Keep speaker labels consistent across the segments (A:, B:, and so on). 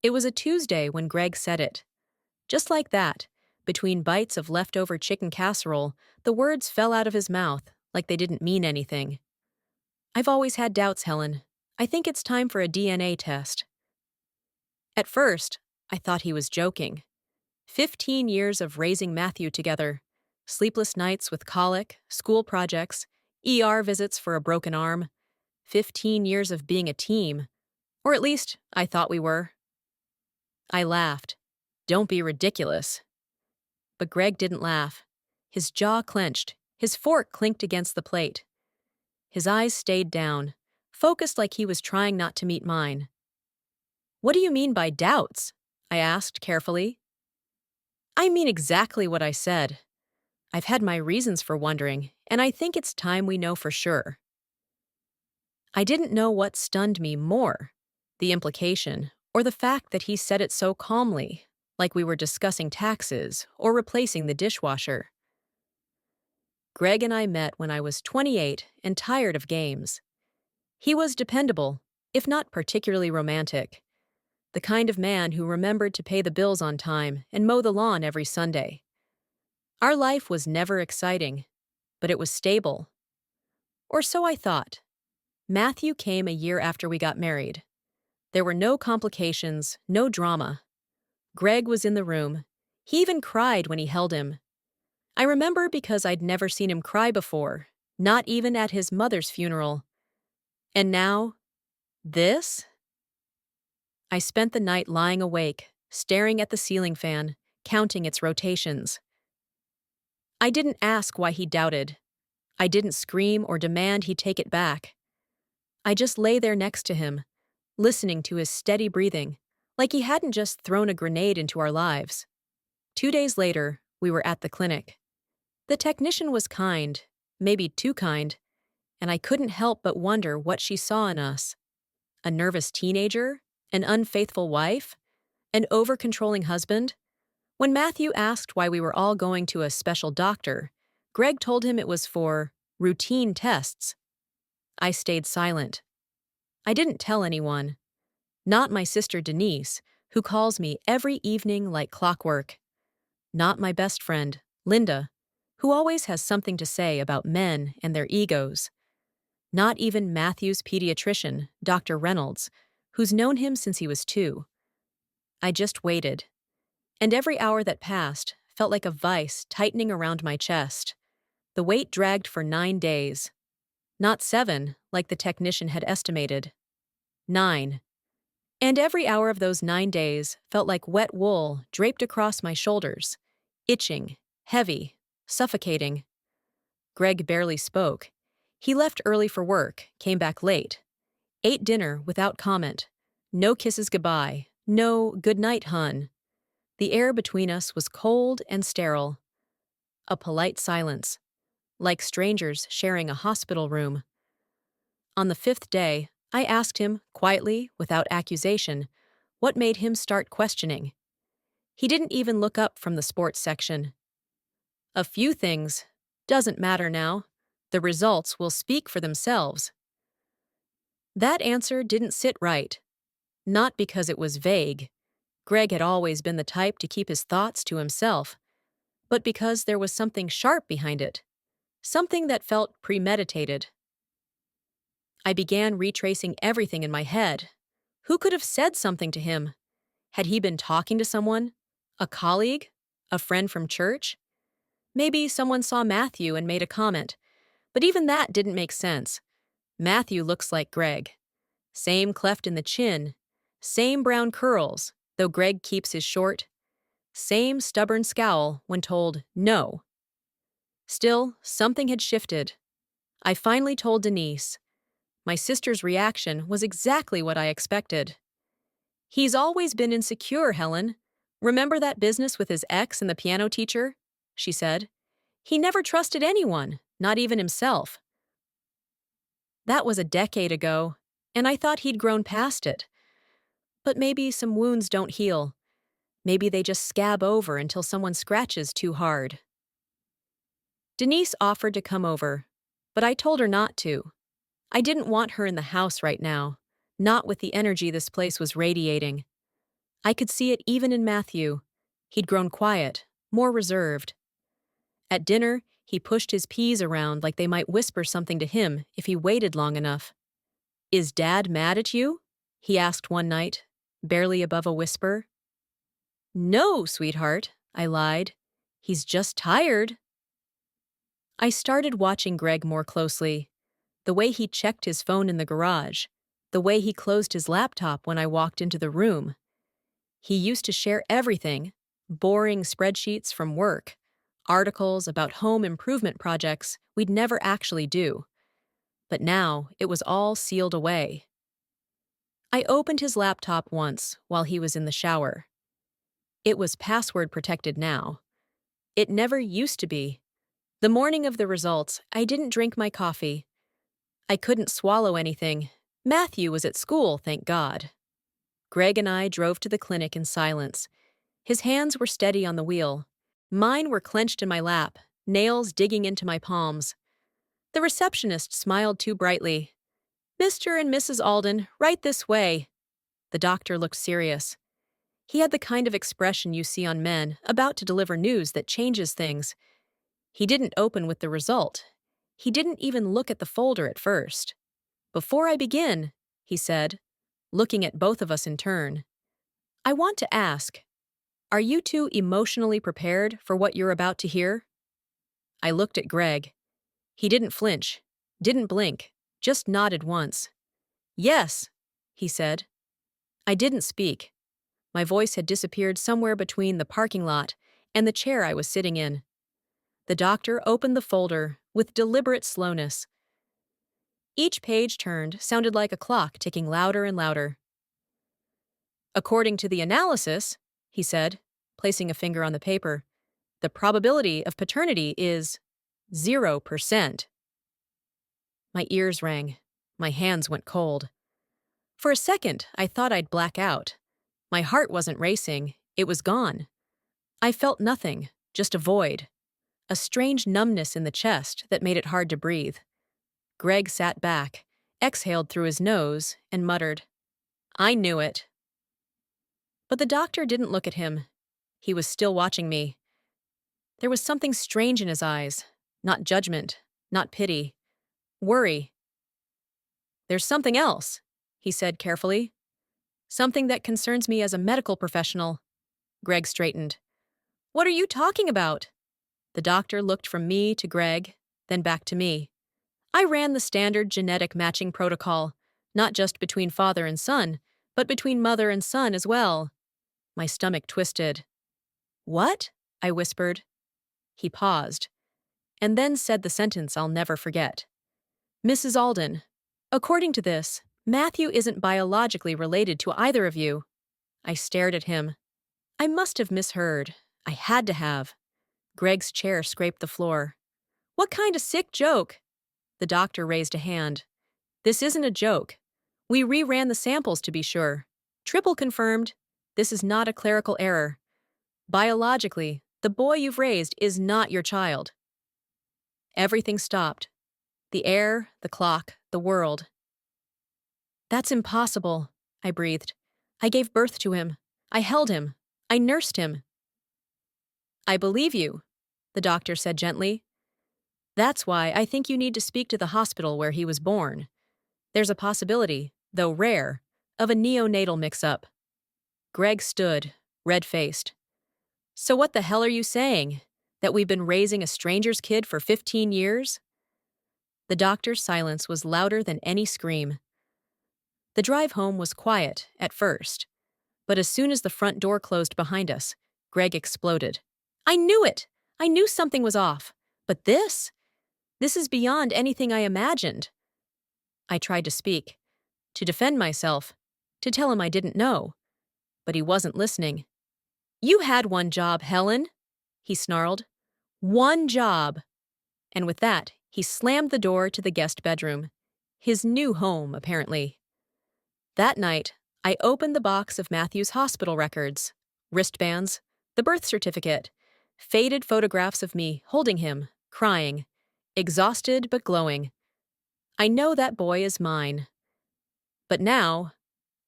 A: It was a Tuesday when Greg said it. Just like that, between bites of leftover chicken casserole, the words fell out of his mouth like they didn't mean anything. I've always had doubts, Helen. I think it's time for a DNA test. At first, I thought he was joking. 15 years of raising Matthew together. Sleepless nights with colic, school projects, ER visits for a broken arm. 15 years of being a team. Or at least, I thought we were. I laughed. Don't be ridiculous. But Greg didn't laugh. His jaw clenched. His fork clinked against the plate. His eyes stayed down, focused like he was trying not to meet mine. What do you mean by doubts? I asked carefully. I mean exactly what I said. I've had my reasons for wondering, and I think it's time we know for sure. I didn't know what stunned me more, the implication, or the fact that he said it so calmly, like we were discussing taxes or replacing the dishwasher. Greg and I met when I was 28 and tired of games. He was dependable, if not particularly romantic. The kind of man who remembered to pay the bills on time and mow the lawn every Sunday. Our life was never exciting, but it was stable. Or so I thought. Matthew came a year after we got married. There were no complications, no drama. Greg was in the room. He even cried when he held him. I remember because I'd never seen him cry before, not even at his mother's funeral. And now, this? I spent the night lying awake, staring at the ceiling fan, counting its rotations. I didn't ask why he doubted. I didn't scream or demand he take it back. I just lay there next to him, listening to his steady breathing, like he hadn't just thrown a grenade into our lives. 2 days later, we were at the clinic. The technician was kind, maybe too kind, and I couldn't help but wonder what she saw in us. A nervous teenager? An unfaithful wife? An over-controlling husband? When Matthew asked why we were all going to a special doctor, Greg told him it was for routine tests. I stayed silent. I didn't tell anyone. Not my sister Denise, who calls me every evening like clockwork. Not my best friend, Linda, who always has something to say about men and their egos. Not even Matthew's pediatrician, Dr. Reynolds, who's known him since he was 2. I just waited. And every hour that passed felt like a vice tightening around my chest. The wait dragged for 9 days. Not 7, like the technician had estimated. 9. And every hour of those 9 days felt like wet wool draped across my shoulders, itching, heavy, suffocating. Greg barely spoke. He left early for work, came back late. Ate dinner without comment. No kisses goodbye. No good night, hun. The air between us was cold and sterile. A polite silence, like strangers sharing a hospital room. On the 5th day, I asked him, quietly, without accusation, what made him start questioning. He didn't even look up from the sports section. A few things. Doesn't matter now. The results will speak for themselves. That answer didn't sit right. Not because it was vague. Greg had always been the type to keep his thoughts to himself, but because there was something sharp behind it. Something that felt premeditated. I began retracing everything in my head. Who could have said something to him? Had he been talking to someone? A colleague? A friend from church? Maybe someone saw Matthew and made a comment, but even that didn't make sense. Matthew looks like Greg. Same cleft in the chin, same brown curls, though Greg keeps his short. Same stubborn scowl when told no. Still, something had shifted. I finally told Denise. My sister's reaction was exactly what I expected. He's always been insecure, Helen. Remember that business with his ex and the piano teacher? She said. He never trusted anyone, not even himself. That was a decade ago, and I thought he'd grown past it. But maybe some wounds don't heal. Maybe they just scab over until someone scratches too hard. Denise offered to come over, but I told her not to. I didn't want her in the house right now, not with the energy this place was radiating. I could see it even in Matthew. He'd grown quiet, more reserved. At dinner, he pushed his peas around like they might whisper something to him if he waited long enough. "Is Dad mad at you?" he asked one night, barely above a whisper. "No, sweetheart," I lied. "He's just tired." I started watching Greg more closely. The way he checked his phone in the garage. The way he closed his laptop when I walked into the room. He used to share everything, boring spreadsheets from work, articles about home improvement projects we'd never actually do. But now it was all sealed away. I opened his laptop once while he was in the shower. It was password protected now. It never used to be. The morning of the results, I didn't drink my coffee. I couldn't swallow anything. Matthew was at school, thank God. Greg and I drove to the clinic in silence. His hands were steady on the wheel. Mine were clenched in my lap, nails digging into my palms. The receptionist smiled too brightly. "Mr. and Mrs. Alden, right this way." The doctor looked serious. He had the kind of expression you see on men about to deliver news that changes things. He didn't open with the result. He didn't even look at the folder at first. "Before I begin," he said, looking at both of us in turn, "I want to ask, are you two emotionally prepared for what you're about to hear?" I looked at Greg. He didn't flinch, didn't blink, just nodded once. "Yes," he said. I didn't speak. My voice had disappeared somewhere between the parking lot and the chair I was sitting in. The doctor opened the folder with deliberate slowness. Each page turned sounded like a clock ticking louder and louder. "According to the analysis," he said, placing a finger on the paper, "the probability of paternity is 0%. My ears rang. My hands went cold. For a second, I thought I'd black out. My heart wasn't racing. It was gone. I felt nothing, just a void. A strange numbness in the chest that made it hard to breathe. Greg sat back, exhaled through his nose, and muttered, "I knew it." But the doctor didn't look at him. He was still watching me. There was something strange in his eyes. Not judgment, not pity. Worry. "There's something else," he said carefully. "Something that concerns me as a medical professional." Greg straightened. "What are you talking about?" The doctor looked from me to Greg, then back to me. "I ran the standard genetic matching protocol, not just between father and son, but between mother and son as well." My stomach twisted. "What?" I whispered. He paused, and then said the sentence I'll never forget. "Mrs. Alden, according to this, Matthew isn't biologically related to either of you." I stared at him. I must have misheard. I had to have. Greg's chair scraped the floor. "What kind of sick joke?" The doctor raised a hand. "This isn't a joke. We re-ran the samples to be sure. Triple confirmed. This is not a clerical error. Biologically, the boy you've raised is not your child." Everything stopped. The air, the clock, the world. "That's impossible," I breathed. "I gave birth to him. I held him. I nursed him." "I believe you," the doctor said gently. "That's why I think you need to speak to the hospital where he was born. There's a possibility, though rare, of a neonatal mix-up." Greg stood, red-faced. "So what the hell are you saying? That we've been raising a stranger's kid for 15 years? The doctor's silence was louder than any scream. The drive home was quiet, at first. But as soon as the front door closed behind us, Greg exploded. "I knew it! I knew something was off. But this? This is beyond anything I imagined." I tried to speak, to defend myself, to tell him I didn't know. But he wasn't listening. "You had one job, Helen," he snarled. "One job." And with that, he slammed the door to the guest bedroom. His new home, apparently. That night, I opened the box of Matthew's hospital records, wristbands, the birth certificate, faded photographs of me holding him, crying, exhausted but glowing. I know that boy is mine. But now,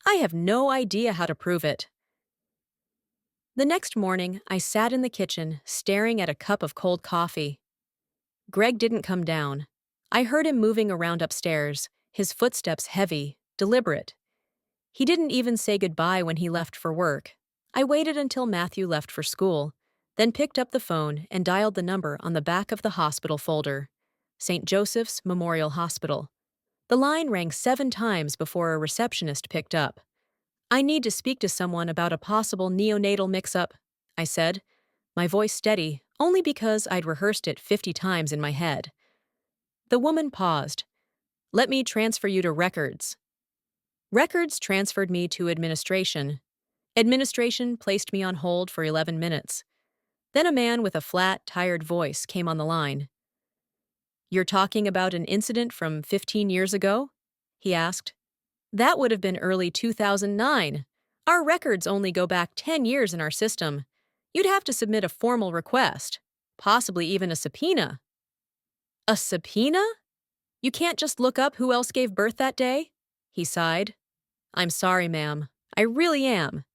A: I have no idea how to prove it. The next morning, I sat in the kitchen, staring at a cup of cold coffee. Greg didn't come down. I heard him moving around upstairs, his footsteps heavy, deliberate. He didn't even say goodbye when he left for work. I waited until Matthew left for school, then picked up the phone and dialed the number on the back of the hospital folder. St. Joseph's Memorial Hospital. The line rang 7 times before a receptionist picked up. "I need to speak to someone about a possible neonatal mix-up," I said, my voice steady, only because I'd rehearsed it 50 times in my head. The woman paused. "Let me transfer you to records." Records transferred me to administration. Administration placed me on hold for 11 minutes. Then a man with a flat, tired voice came on the line. "You're talking about an incident from 15 years ago?" he asked. "That would have been early 2009. Our records only go back 10 years in our system. You'd have to submit a formal request, possibly even a subpoena." "A subpoena? You can't just look up who else gave birth that day?" He sighed. "I'm sorry, ma'am. I really am.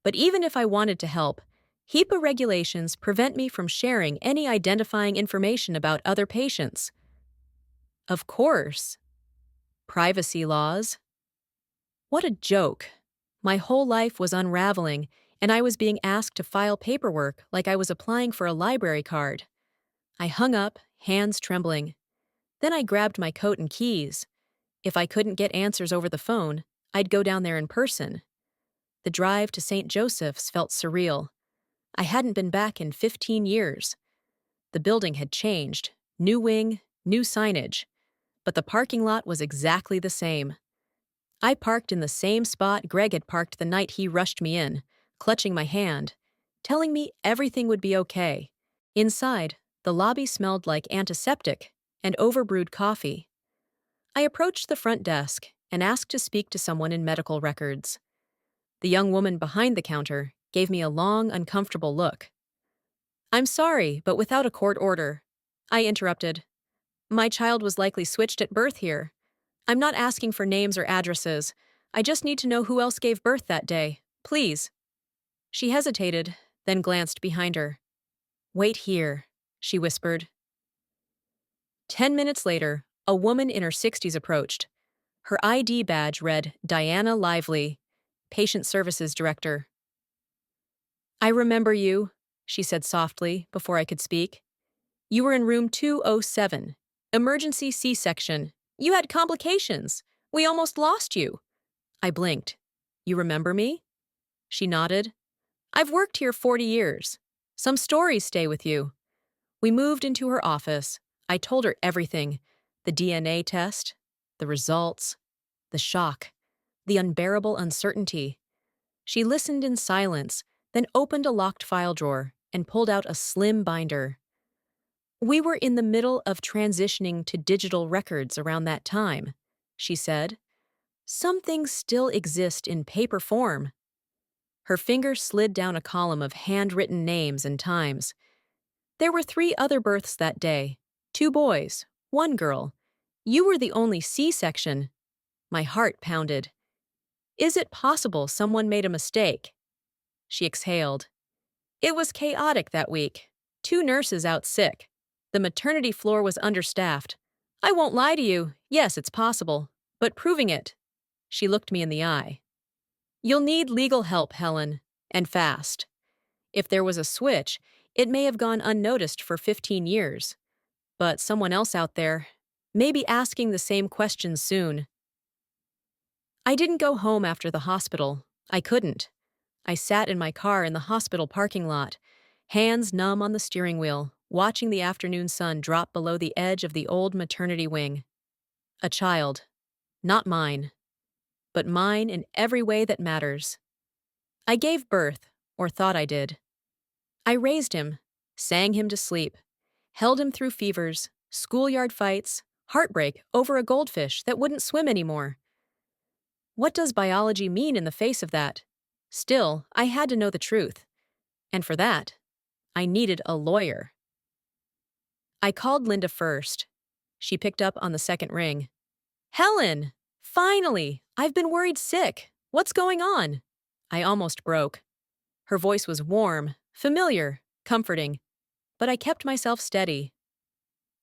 A: But even if I wanted to help, HIPAA regulations prevent me from sharing any identifying information about other patients." "Of course. Privacy laws." What a joke. My whole life was unraveling, and I was being asked to file paperwork like I was applying for a library card. I hung up, hands trembling. Then I grabbed my coat and keys. If I couldn't get answers over the phone, I'd go down there in person. The drive to St. Joseph's felt surreal. I hadn't been back in 15 years. The building had changed, new wing, new signage, but the parking lot was exactly the same. I parked in the same spot Greg had parked the night he rushed me in, clutching my hand, telling me everything would be okay. Inside, the lobby smelled like antiseptic and overbrewed coffee. I approached the front desk and asked to speak to someone in medical records. The young woman behind the counter gave me a long, uncomfortable look. "I'm sorry, but without a court order," I interrupted. "My child was likely switched at birth here. I'm not asking for names or addresses. I just need to know who else gave birth that day. Please." She hesitated, then glanced behind her. "Wait here," she whispered. 10 minutes later, a woman in her 60s approached. Her ID badge read Diana Lively, Patient Services Director. "I remember you," she said softly before I could speak. "You were in room 207. Emergency C-section. You had complications. We almost lost you." I blinked. "You remember me?" She nodded. "I've worked here 40 years. Some stories stay with you." We moved into her office. I told her everything. The DNA test, the results, the shock, the unbearable uncertainty. She listened in silence, then opened a locked file drawer and pulled out a slim binder. "We were in the middle of transitioning to digital records around that time," she said. "Some things still exist in paper form." Her finger slid down a column of handwritten names and times. "There were 3 other births that day. 2 boys, 1 girl. You were the only C-section." My heart pounded. "Is it possible someone made a mistake?" She exhaled. "It was chaotic that week. 2 nurses out sick. The maternity floor was understaffed. I won't lie to you, yes, it's possible, but proving it." She looked me in the eye. "You'll need legal help, Helen, and fast. If there was a switch, it may have gone unnoticed for 15 years. But someone else out there may be asking the same questions soon." I didn't go home after the hospital. I couldn't. I sat in my car in the hospital parking lot, hands numb on the steering wheel, watching the afternoon sun drop below the edge of the old maternity wing. A child. Not mine. But mine in every way that matters. I gave birth, or thought I did. I raised him, sang him to sleep, held him through fevers, schoolyard fights, heartbreak over a goldfish that wouldn't swim anymore. What does biology mean in the face of that? Still, I had to know the truth. And for that, I needed a lawyer. I called Linda first. She picked up on the second ring. "Helen! Finally! I've been worried sick. What's going on?" I almost broke. Her voice was warm, familiar, comforting, but I kept myself steady.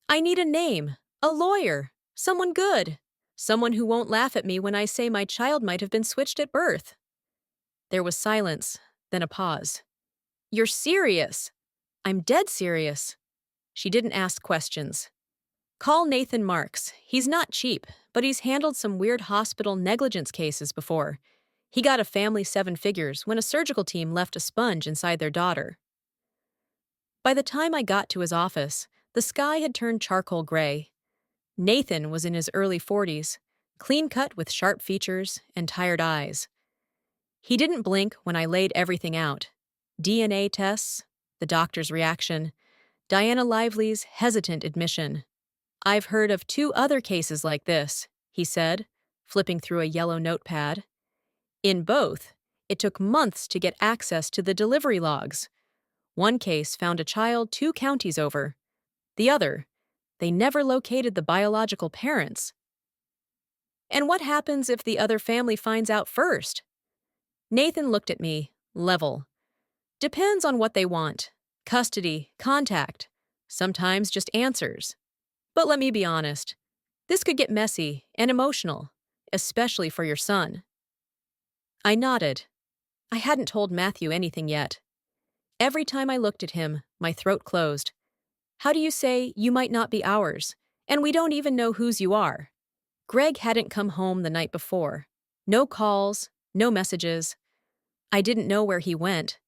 A: I need a name, a lawyer, someone good, someone who won't laugh at me when I say my child might have been switched at birth. There was silence, then a pause. You're serious? I'm dead serious. She didn't ask questions. Call Nathan Marks. He's not cheap, but he's handled some weird hospital negligence cases before. He got a family 7 figures when a surgical team left a sponge inside their daughter. By the time I got to his office, the sky had turned charcoal gray. Nathan was in his early 40s, clean-cut with sharp features and tired eyes. He didn't blink when I laid everything out. DNA tests, the doctor's reaction, Diana Lively's hesitant admission. I've heard of 2 other cases like this, he said, flipping through a yellow notepad. In both, it took months to get access to the delivery logs. One case found a child 2 counties over. The other, they never located the biological parents. And what happens if the other family finds out first? Nathan looked at me, level. Depends on what they want. Custody, contact, sometimes just answers. But let me be honest, this could get messy and emotional, especially for your son. I nodded. I hadn't told Matthew anything yet. Every time I looked at him, my throat closed. How do you say you might not be ours, and we don't even know whose you are? Greg hadn't come home the night before. No calls, no messages. I didn't know where he went,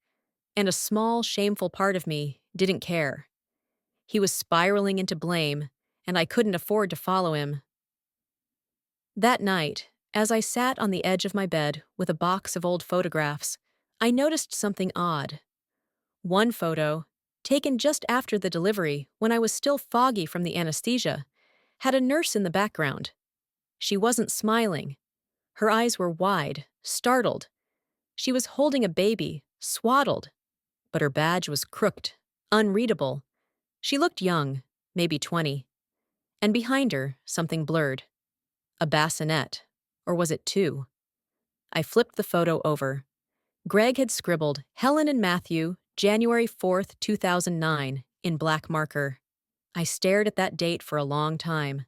A: and a small, shameful part of me didn't care. He was spiraling into blame, and I couldn't afford to follow him. That night, as I sat on the edge of my bed with a box of old photographs, I noticed something odd. One photo, taken just after the delivery when I was still foggy from the anesthesia, had a nurse in the background. She wasn't smiling. Her eyes were wide, startled. She was holding a baby, swaddled, but her badge was crooked, unreadable. She looked young, maybe 20. And behind her, something blurred. A bassinet. Or was it 2? I flipped the photo over. Greg had scribbled, Helen and Matthew, January 4th, 2009, in black marker. I stared at that date for a long time.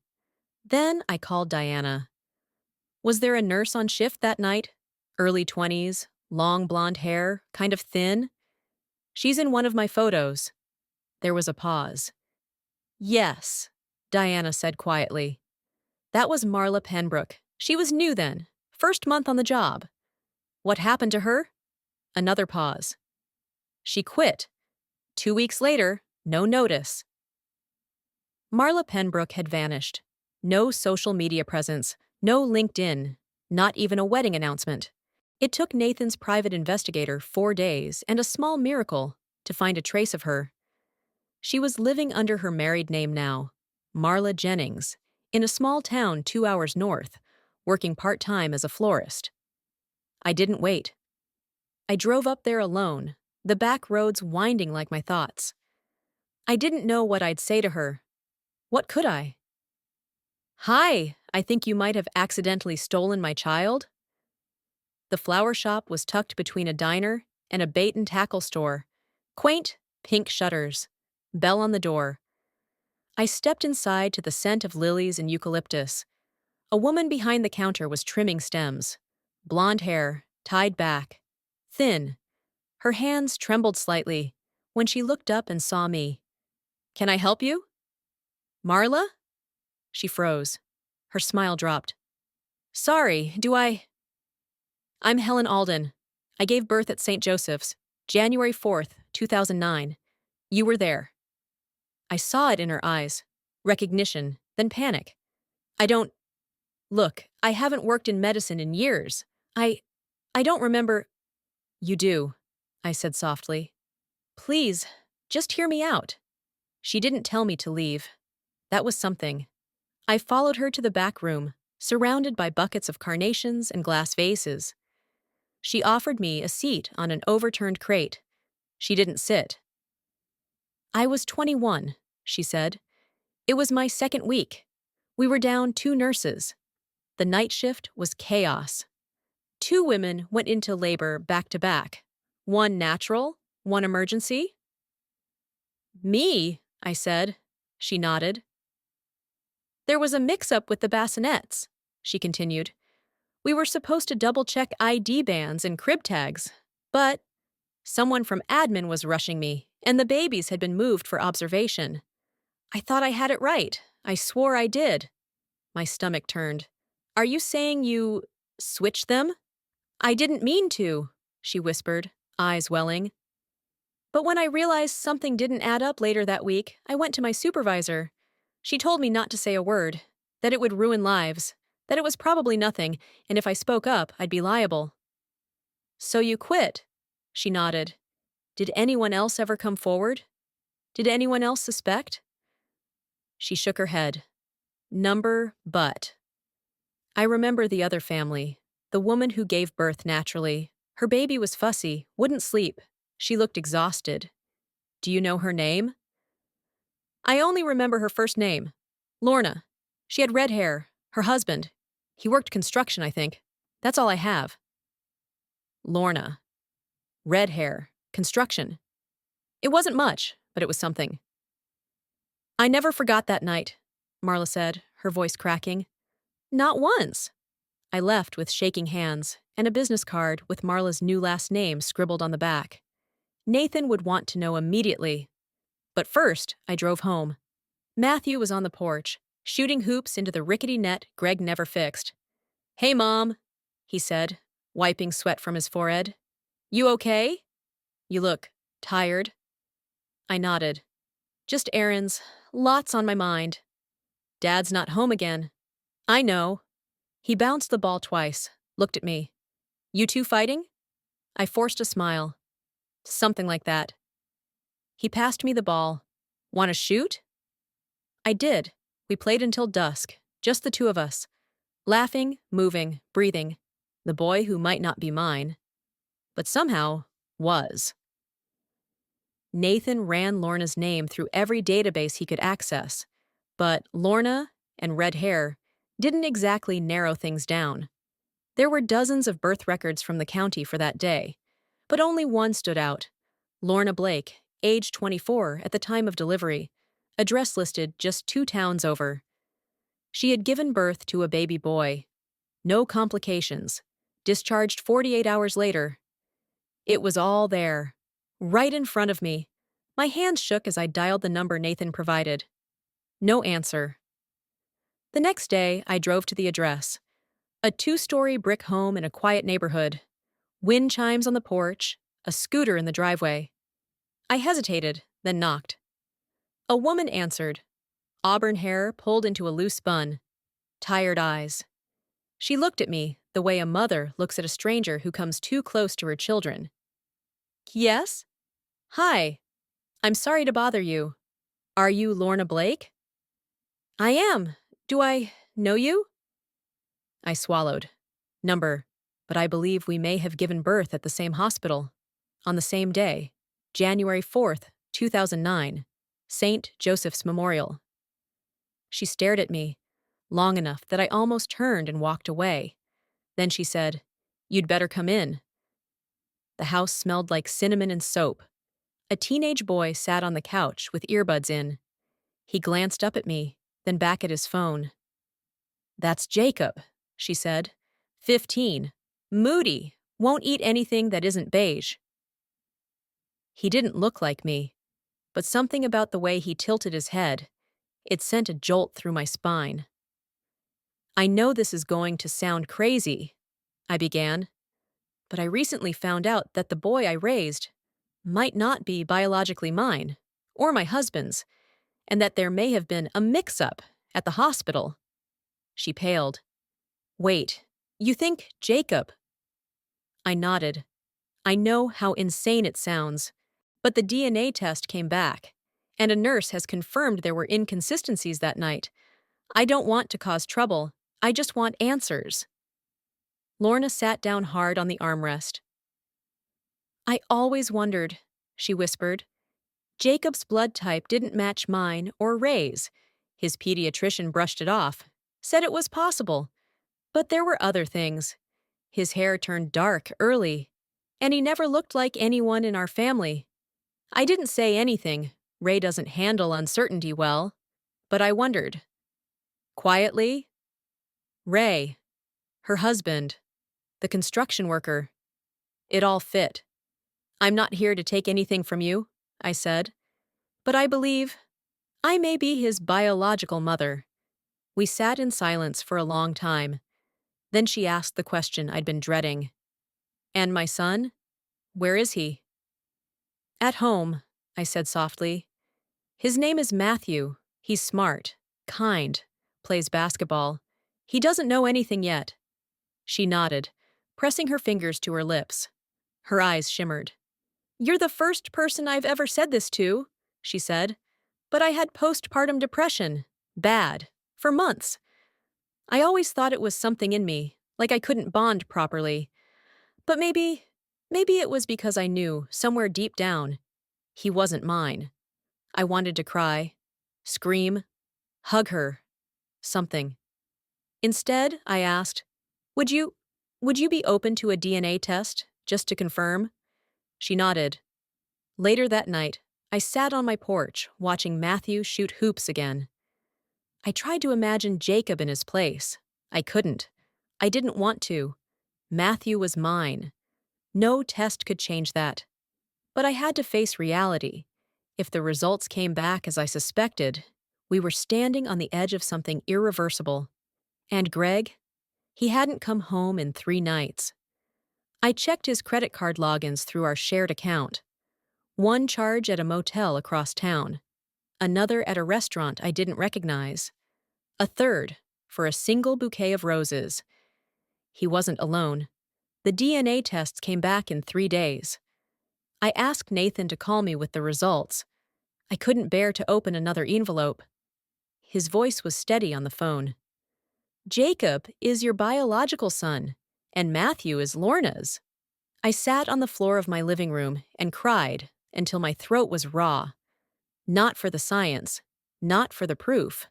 A: Then I called Diana. Was there a nurse on shift that night? Early 20s, long blonde hair, kind of thin? She's in one of my photos. There was a pause. Yes, Diana said quietly. That was Marla Penbrook. She was new then, first month on the job. What happened to her? Another pause. She quit. 2 weeks later, no notice. Marla Penbrook had vanished. No social media presence, no LinkedIn, not even a wedding announcement. It took Nathan's private investigator 4 days and a small miracle to find a trace of her. She was living under her married name now, Marla Jennings, in a small town 2 hours north, working part-time as a florist. I didn't wait. I drove up there alone, the back roads winding like my thoughts. I didn't know what I'd say to her. What could I? Hi, I think you might have accidentally stolen my child. The flower shop was tucked between a diner and a bait and tackle store. Quaint, pink shutters. Bell on the door. I stepped inside to the scent of lilies and eucalyptus. A woman behind the counter was trimming stems. Blonde hair, tied back. Thin. Her hands trembled slightly when she looked up and saw me. Can I help you? Marla? She froze. Her smile dropped. Sorry, I'm Helen Alden. I gave birth at St. Joseph's, January 4th, 2009. You were there. I saw it in her eyes. Recognition, then panic. Look, I haven't worked in medicine in years. I don't remember. You do, I said softly. Please, just hear me out. She didn't tell me to leave. That was something. I followed her to the back room, surrounded by buckets of carnations and glass vases. She offered me a seat on an overturned crate. She didn't sit. I was 21, she said. It was my second week. We were down 2 nurses. The night shift was chaos. 2 women went into labor back to back. One natural, one emergency? Me, I said. She nodded. There was a mix-up with the bassinets, she continued. We were supposed to double-check ID bands and crib tags, but someone from admin was rushing me, and the babies had been moved for observation. I thought I had it right. I swore I did. My stomach turned. Are you saying you switched them? I didn't mean to, she whispered, eyes welling. But when I realized something didn't add up later that week, I went to my supervisor. She told me not to say a word, that it would ruin lives, that it was probably nothing, and if I spoke up, I'd be liable. So you quit? She nodded. Did anyone else ever come forward? Did anyone else suspect? She shook her head. Number but. I remember the other family, the woman who gave birth naturally. Her baby was fussy, wouldn't sleep. She looked exhausted. Do you know her name? I only remember her first name. Lorna. She had red hair. Her husband. He worked construction, I think. That's all I have. Lorna. Red hair. Construction. It wasn't much, but it was something. I never forgot that night, Marla said, her voice cracking. Not once. I left with shaking hands and a business card with Marla's new last name scribbled on the back. Nathan would want to know immediately. But first, I drove home. Matthew was on the porch, shooting hoops into the rickety net Greg never fixed. Hey, Mom, he said, wiping sweat from his forehead. You okay? You look tired. I nodded. Just errands, lots on my mind. Dad's not home again. I know. He bounced the ball twice, looked at me. You two fighting? I forced a smile. Something like that. He passed me the ball. Want to shoot? I did. We played until dusk, just the two of us. Laughing, moving, breathing. The boy who might not be mine, but somehow was. Nathan ran Lorna's name through every database he could access, but Lorna and red hair didn't exactly narrow things down. There were dozens of birth records from the county for that day, but only one stood out. Lorna Blake, age 24 at the time of delivery, address listed just 2 towns over. She had given birth to a baby boy. No complications. Discharged 48 hours later. It was all there, right in front of me. My hands shook as I dialed the number Nathan provided. No answer. The next day, I drove to the address. A 2-story brick home in a quiet neighborhood. Wind chimes on the porch, a scooter in the driveway. I hesitated, then knocked. A woman answered. Auburn hair pulled into a loose bun. Tired eyes. She looked at me the way a mother looks at a stranger who comes too close to her children. Yes? Hi. I'm sorry to bother you. Are you Lorna Blake? I am. Do I know you? I swallowed. Number, but I believe we may have given birth at the same hospital. On the same day, January 4th, 2009, St. Joseph's Memorial. She stared at me, long enough that I almost turned and walked away. Then she said, You'd better come in. The house smelled like cinnamon and soap. A teenage boy sat on the couch with earbuds in. He glanced up at me, then back at his phone. That's Jacob, she said. 15. Moody. Won't eat anything that isn't beige. He didn't look like me, but something about the way he tilted his head, it sent a jolt through my spine. I know this is going to sound crazy, I began, but I recently found out that the boy I raised might not be biologically mine, or my husband's, and that there may have been a mix-up at the hospital. She paled. Wait, you think Jacob? I nodded. I know how insane it sounds, but the DNA test came back, and a nurse has confirmed there were inconsistencies that night. I don't want to cause trouble. I just want answers. Lorna sat down hard on the armrest. I always wondered, she whispered. Jacob's blood type didn't match mine or Ray's. His pediatrician brushed it off, said it was possible. But there were other things. His hair turned dark early. And he never looked like anyone in our family. I didn't say anything. Ray doesn't handle uncertainty well. But I wondered. Quietly, Ray, her husband, the construction worker. It all fit. I'm not here to take anything from you, I said. But I believe I may be his biological mother. We sat in silence for a long time. Then she asked the question I'd been dreading. And my son? Where is he? At home, I said softly. His name is Matthew. He's smart, kind, plays basketball. He doesn't know anything yet. She nodded, pressing her fingers to her lips. Her eyes shimmered. You're the first person I've ever said this to, she said. But I had postpartum depression. Bad. For months. I always thought it was something in me, like I couldn't bond properly. But maybe it was because I knew, somewhere deep down, he wasn't mine. I wanted to cry, scream, hug her, something. Instead, I asked, Would you be open to a DNA test, just to confirm? She nodded. Later that night, I sat on my porch, watching Matthew shoot hoops again. I tried to imagine Jacob in his place. I couldn't. I didn't want to. Matthew was mine. No test could change that. But I had to face reality. If the results came back as I suspected, we were standing on the edge of something irreversible. And Greg? He hadn't come home in 3 nights. I checked his credit card logins through our shared account. One charge at a motel across town. Another at a restaurant I didn't recognize. A third for a single bouquet of roses. He wasn't alone. The DNA tests came back in 3 days. I asked Nathan to call me with the results. I couldn't bear to open another envelope. His voice was steady on the phone. Jacob is your biological son, and Matthew is Lorna's. I sat on the floor of my living room and cried until my throat was raw. Not for the science, not for the proof,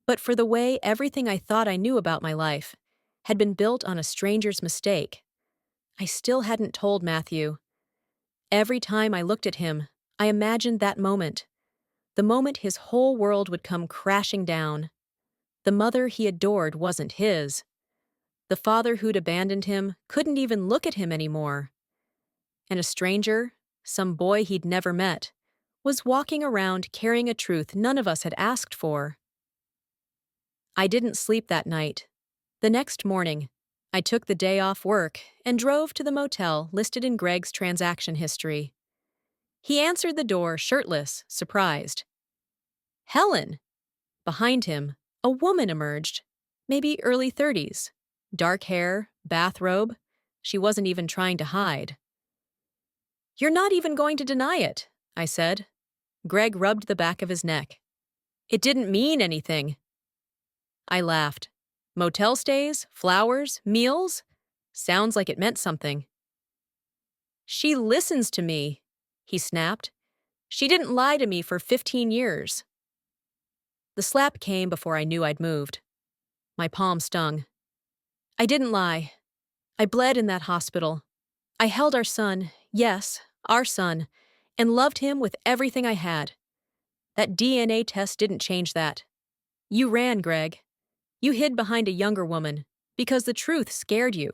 A: but for the way everything I thought I knew about my life had been built on a stranger's mistake. I still hadn't told Matthew. Every time I looked at him, I imagined that moment. The moment his whole world would come crashing down. The mother he adored wasn't his. The father who'd abandoned him couldn't even look at him anymore. And a stranger, some boy he'd never met, was walking around carrying a truth none of us had asked for. I didn't sleep that night. The next morning, I took the day off work and drove to the motel listed in Greg's transaction history. He answered the door, shirtless, surprised. Helen! Behind him, a woman emerged, maybe early 30s. Dark hair, bathrobe. She wasn't even trying to hide. You're not even going to deny it, I said. Greg rubbed the back of his neck. It didn't mean anything. I laughed. Motel stays, flowers, meals? Sounds like it meant something. She listens to me, he snapped. She didn't lie to me for 15 years. The slap came before I knew I'd moved. My palm stung. I didn't lie. I bled in that hospital. I held our son, yes, our son, and loved him with everything I had. That DNA test didn't change that. You ran, Greg. You hid behind a younger woman because the truth scared you.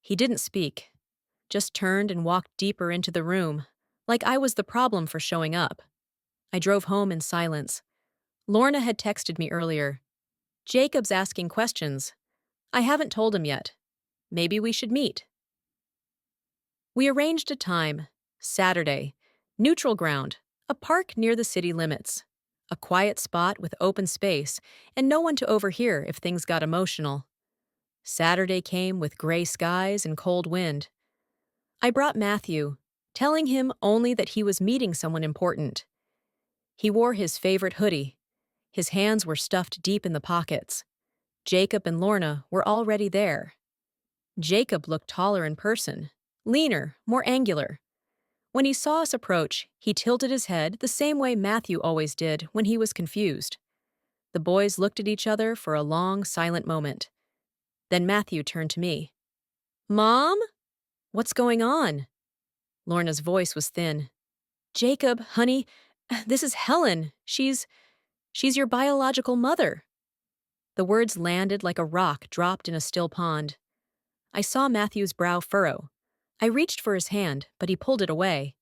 A: He didn't speak, just turned and walked deeper into the room, like I was the problem for showing up. I drove home in silence. Lorna had texted me earlier. Jacob's asking questions. I haven't told him yet. Maybe we should meet. We arranged a time, Saturday, neutral ground, a park near the city limits, a quiet spot with open space and no one to overhear if things got emotional. Saturday came with gray skies and cold wind. I brought Matthew, telling him only that he was meeting someone important. He wore his favorite hoodie. His hands were stuffed deep in the pockets. Jacob and Lorna were already there. Jacob looked taller in person, leaner, more angular. When he saw us approach, he tilted his head the same way Matthew always did when he was confused. The boys looked at each other for a long, silent moment. Then Matthew turned to me. Mom? What's going on? Lorna's voice was thin. Jacob, honey, this is Helen. She's your biological mother. The words landed like a rock dropped in a still pond. I saw Matthew's brow furrow. I reached for his hand, but he pulled it away.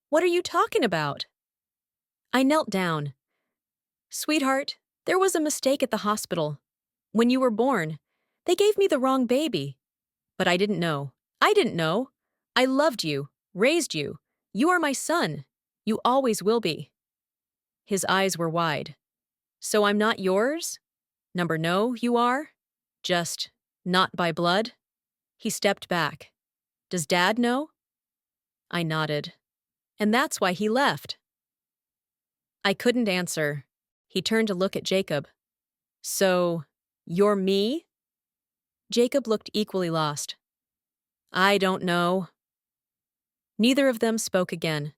A: What are you talking about? I knelt down. Sweetheart, there was a mistake at the hospital. When you were born, they gave me the wrong baby. But I didn't know. I didn't know. I loved you, raised you. You are my son. You always will be. His eyes were wide. So I'm not yours? Number no, you are? Just not by blood? He stepped back. Does Dad know? I nodded. And that's why he left. I couldn't answer. He turned to look at Jacob. So, you're me? Jacob looked equally lost. I don't know. Neither of them spoke again.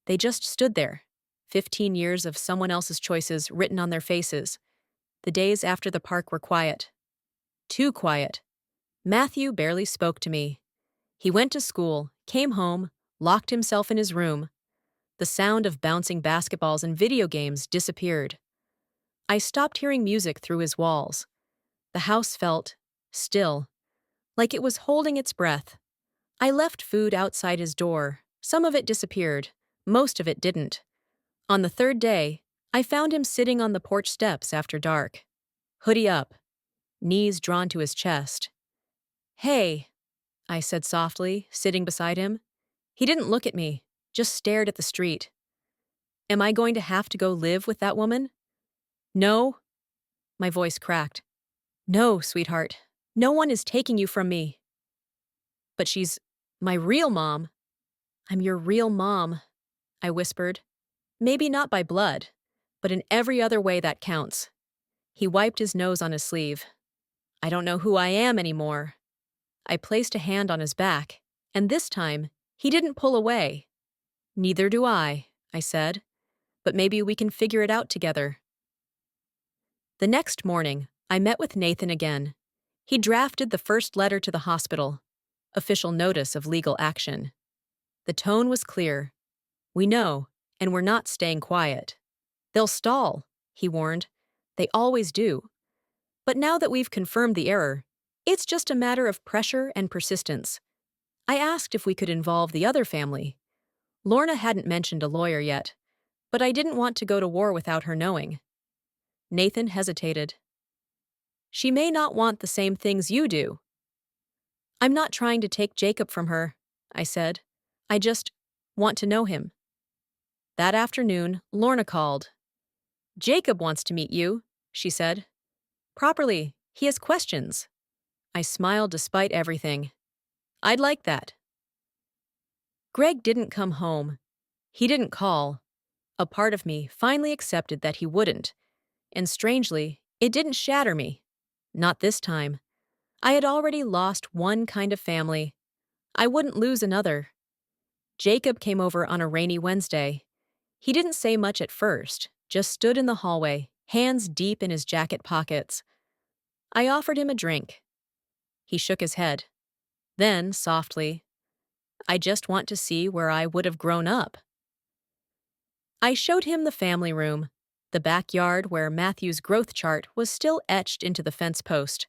A: They just stood there, 15 years of someone else's choices written on their faces. The days after the park were quiet. Too quiet. Matthew barely spoke to me. He went to school, came home, locked himself in his room. The sound of bouncing basketballs and video games disappeared. I stopped hearing music through his walls. The house felt still, like it was holding its breath. I left food outside his door. Some of it disappeared. Most of it didn't. On the third day, I found him sitting on the porch steps after dark. Hoodie up, knees drawn to his chest. Hey, I said softly, sitting beside him. He didn't look at me, just stared at the street. Am I going to have to go live with that woman? No. My voice cracked. No, sweetheart. No one is taking you from me. But she's my real mom. I'm your real mom, I whispered. Maybe not by blood, but in every other way that counts. He wiped his nose on his sleeve. I don't know who I am anymore. I placed a hand on his back, and this time, he didn't pull away. Neither do I said. But maybe we can figure it out together. The next morning, I met with Nathan again. He drafted the first letter to the hospital, official notice of legal action. The tone was clear. We know, and we're not staying quiet. They'll stall, he warned. They always do. But now that we've confirmed the error, it's just a matter of pressure and persistence. I asked if we could involve the other family. Lorna hadn't mentioned a lawyer yet, but I didn't want to go to war without her knowing. Nathan hesitated. She may not want the same things you do. I'm not trying to take Jacob from her, I said. I just want to know him. That afternoon, Lorna called. Jacob wants to meet you, she said. Properly, he has questions. I smiled despite everything. I'd like that. Greg didn't come home. He didn't call. A part of me finally accepted that he wouldn't. And strangely, it didn't shatter me. Not this time. I had already lost one kind of family. I wouldn't lose another. Jacob came over on a rainy Wednesday. He didn't say much at first, just stood in the hallway, hands deep in his jacket pockets. I offered him a drink. He shook his head. Then, softly, I just want to see where I would have grown up. I showed him the family room, the backyard where Matthew's growth chart was still etched into the fence post.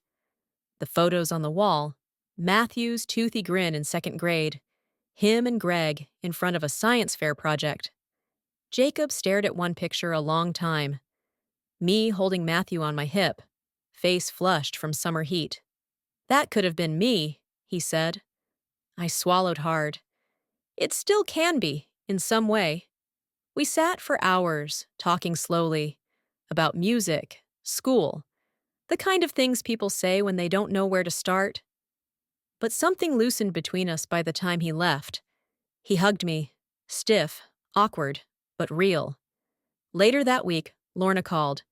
A: The photos on the wall, Matthew's toothy grin in second grade, him and Greg in front of a science fair project. Jacob stared at one picture a long time. Me holding Matthew on my hip, face flushed from summer heat. That could have been me, he said. I swallowed hard. It still can be, in some way. We sat for hours, talking slowly, about music, school, the kind of things people say when they don't know where to start. But something loosened between us by the time he left. He hugged me, stiff, awkward, but real. Later that week, Lorna called.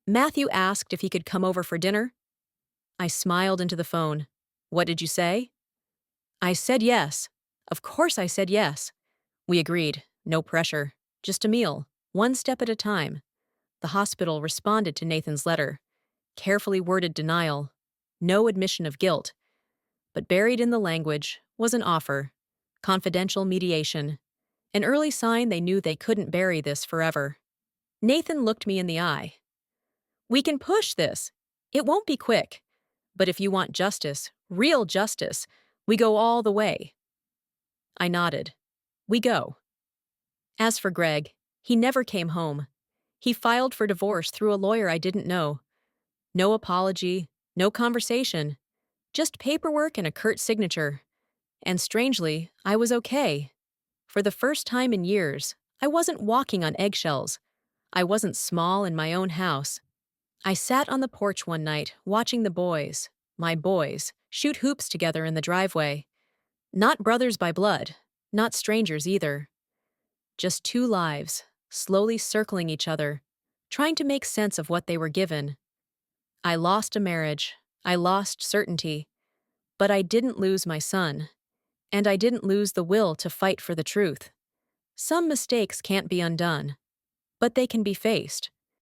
A: Matthew asked if he could come over for dinner. I smiled into the phone. What did you say? I said yes. Of course I said yes. We agreed, no pressure, just a meal, one step at a time. The hospital responded to Nathan's letter. Carefully worded denial. No admission of guilt. But buried in the language was an offer, confidential mediation, an early sign they knew they couldn't bury this forever. Nathan looked me in the eye. "We can push this. It won't be quick. But if you want justice, real justice, we go all the way." I nodded. "We go." As for Greg, he never came home. He filed for divorce through a lawyer I didn't know. No apology, no conversation, just paperwork and a curt signature. And strangely, I was okay. For the first time in years, I wasn't walking on eggshells. I wasn't small in my own house. I sat on the porch one night watching the boys, my boys, shoot hoops together in the driveway. Not brothers by blood, not strangers either. Just two lives, slowly circling each other, trying to make sense of what they were given. I lost a marriage, I lost certainty, but I didn't lose my son, and I didn't lose the will to fight for the truth. Some mistakes can't be undone, but they can be faced.